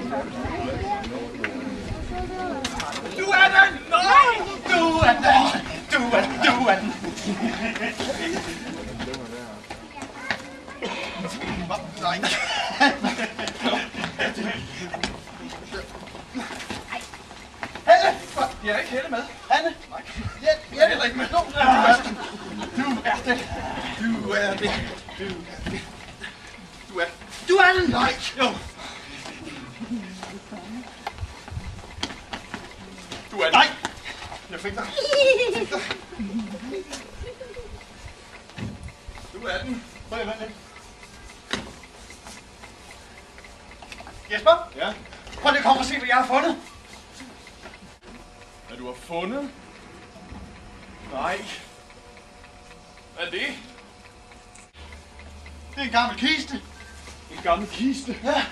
Du er den! Nej! Du er den! Du er den! Nej. Helle! Jeg er ikke Helle med. Hanne? Nej. Jeg er heller ikke med. Du er det. Du er det. Du er den! Nej! Jo. Du er... Nej! Jeg fik dig. Du er den. Prøv lige at vente. Jesper? Ja? Prøv lige at komme og se, hvad jeg har fundet. Hvad du har fundet? Nej. Hvad er det? Det er en gammel kiste. En gammel kiste? Ja.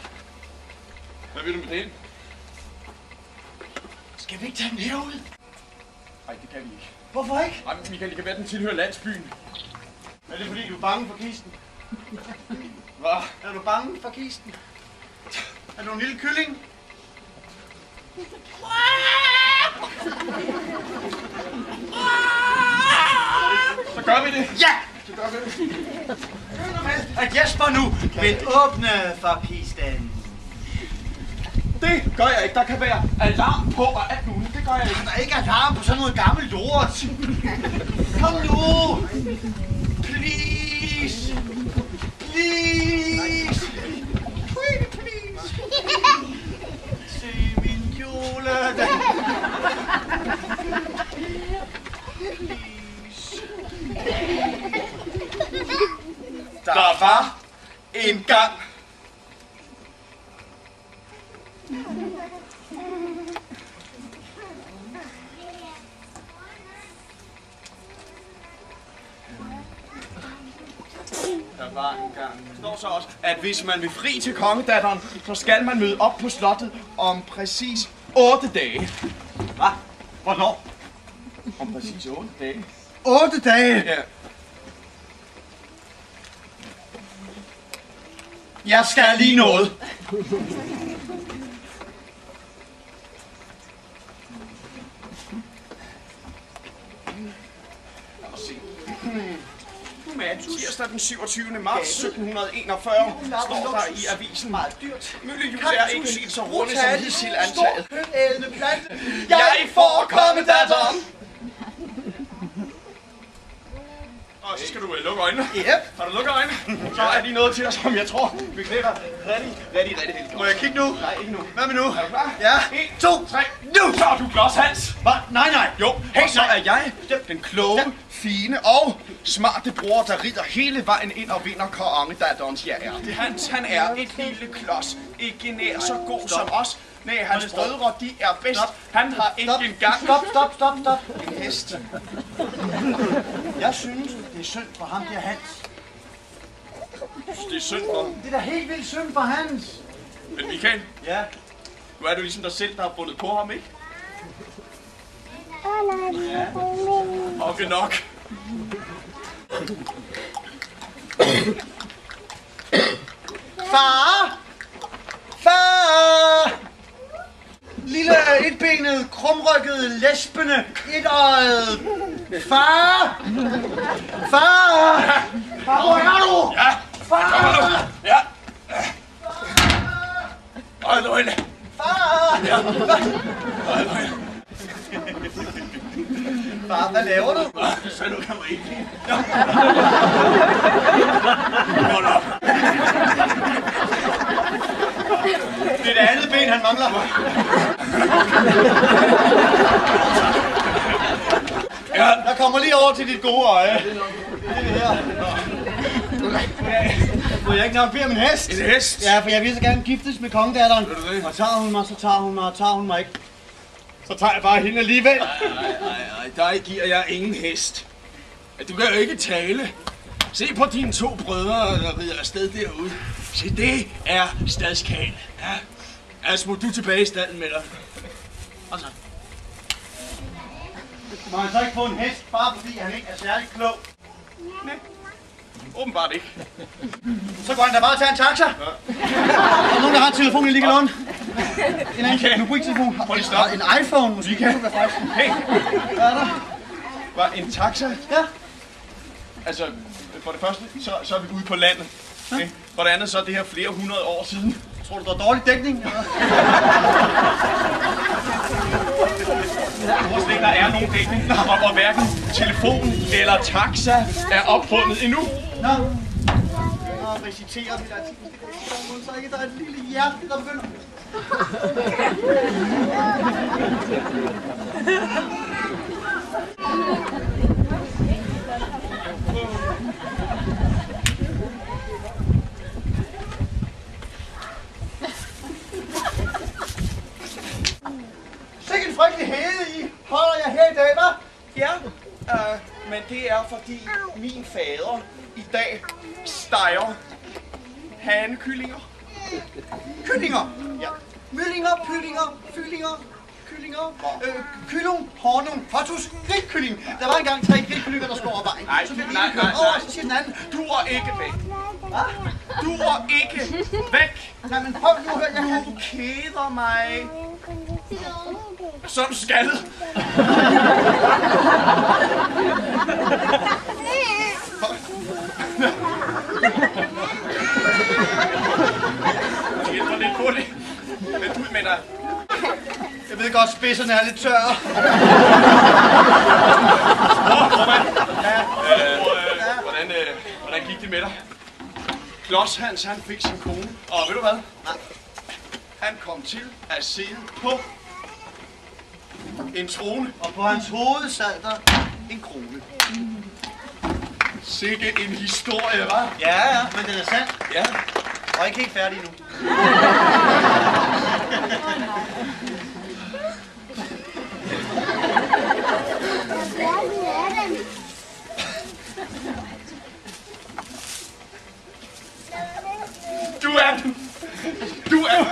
Hvad vil du med den? Skal vi ikke tage den herud? Nej, det kan vi ikke. Hvorfor ikke? Nej, Michael, det kan være, den tilhører landsbyen. Er det fordi, du er bange for kisten? Hvad? Er du bange for kisten? Er du en lille kylling? Så gør vi det. Ja! Så gør vi det. At Jesper nu vil åbne for kisten. Det gør jeg ikke. Der kan være alarm på og alt muligt. Det gør jeg ikke. Der er ikke alarm på sådan noget gammelt lort. Kom nu! Please! Please! Please! Se min kjole. Please. Der var en gang. Der var en gang. Der står så også, at hvis man vil fri til kongedatteren, så skal man møde op på slottet om præcis 8 dage. Hvad? Hvornår? Om præcis 8 dage. 8 dage? Ja. Jeg skal lige noget. Tirsdag den 27. marts 1741 står der i avisen. Meget dyrt. Møllehjul er ikke set så runde som hidtil antaget. Jeg får kongedatteren! Og så skal du lukke øjnene. Yep. Har du lukket øjnene? Så er de noget til dig, som jeg tror, vi klæder rigtig heldigt. Må jeg kigge nu? Nej, ikke nu. Hvad med nu? Er du klar? Ja. 1, 2, 3, nu! Så er du klods, Hans. Hvad? Nej. Jo. Hey, så er jeg den kloge, fine og smarte bror, der rider hele vejen ind og vinder kongedatterens hjerte. Hans, han er et lille klods. Ikke nær så god som os. Nej, hans brødre, de er bedst. Han har ikke engang... Stop. En hest. Jeg synes, det er synd for ham, der Hans. Det er synd for ham? Det er da helt vildt synd for Hans. Men Michael? Ja? Nu er du ligesom dig selv, der har bundet på ham, ikke? Ja. Okay nok. Far! Lille etbenet, krumrykket, lesbende, etøjet. Far! Far, hvor er du? Ja. Far! Ja. Hold øjne. Far! Ja. Hold øjne. Far, hvad laver du? Så nu kan man ikke. Hold op. Det er det andet ben, han mangler. Ja, der kommer lige over til dit gode øje. Det er det her. Må jeg ikke nok bede om en hest? En hest? Ja, for jeg vil så gerne giftes med kongedatteren. Og tager hun mig, så tager hun mig, og tager hun mig ikke. Så tager jeg bare hende alligevel. Nej, dig giver jeg ingen hest. Du kan jo ikke tale. Se på dine 2 brødre, der rider afsted derude. Se, det er stadskale. Ja. Altså, må du tilbage i stallen med dig. Og så. Må han så ikke få en hest, bare fordi han ikke er særlig klog? Nej. Åbenbart ikke. Så går han da bare tage en taxa. Ja. Og nogen, der har telefonen lige låne. En mobiltelefon. Prøv lige at stoppe. En iPhone måske. Hey, Hvad er der? var en taxa? Ja. Altså, for det første, så er vi ude på landet. Okay? For det andet, så er det her flere hundrede år siden. Tror du, der er dårlig dækning? Jeg tror slet ikke, der er nogen dækning, og hverken telefon eller taxa er opfundet endnu. Nå. Nå, reciterer vi der så ikke der er et lille hjerte, der begynder. Sikke en frygtelig hede I holder jeg her i dag, hva'? Ja, men det er fordi min fader i dag steger hanekyllinger. Kyllinger. Ja. Myllinger, pyllinger, fyllinger, kyllinger, kyllung, honung, hotus, grillkylling. Der var engang 3 grillkyllinger, der skulle over vejen. Nej, Så fik nej, den ene nej, over, nej. så siger den anden. Du er ikke væk. Hvad? Du er ikke væk. Nej, men prøv nu at høre, jeg kan... Du keder mig. Som skaldet. Jeg hjælper lidt på det. Men du mener... Jeg ved godt, spidserne er lidt tørre. Hvordan gik det med dig? Klods Hans, han fik sin kone. Og ved du hvad? Han kom til at sidde på en trone. Og på hans hoved sad der en krone. Sikke en historie, hva'? Ja, men den er sand. Ja. Og ikke helt færdig nu. Du er